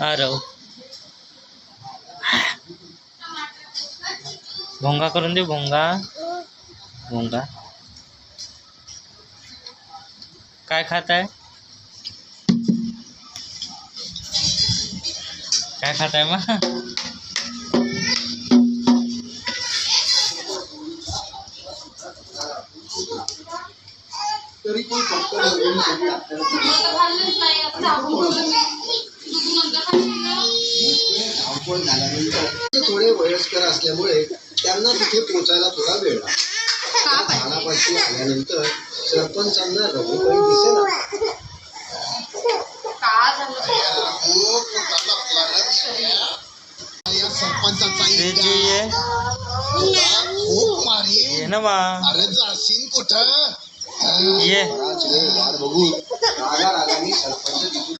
आरव भोंगा करून दे भोंगा भोंगा काय खात आहे काय खात आहे मग तरी पण फक्त थोडे वयस्कर असल्यामुळे त्यांना तिथे पोहोचायला थोडा वेळ लागतो. झाडापाशी आल्यानंतर सरपंचांना रघुबाई दिसेना. सरपंचाचा खूप मारी अरे जाशील कुठं ये वाट बघू रागा रागाने सरपंच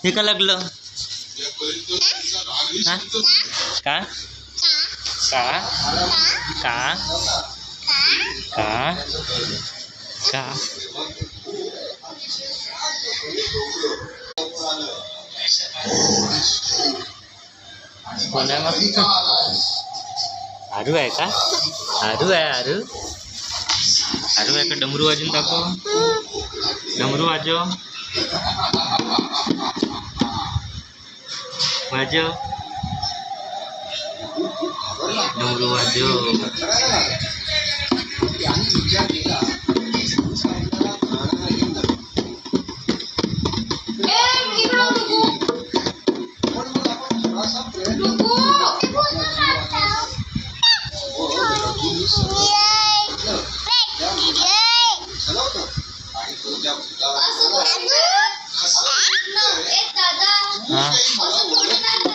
हे का लागलं का का का का का कोण आहे मग आरू आहे का आरू आहे आरू आरू आहे का डमरू वाजून दाखव डमरू वाजव वाजव डमरू वाजव हाँ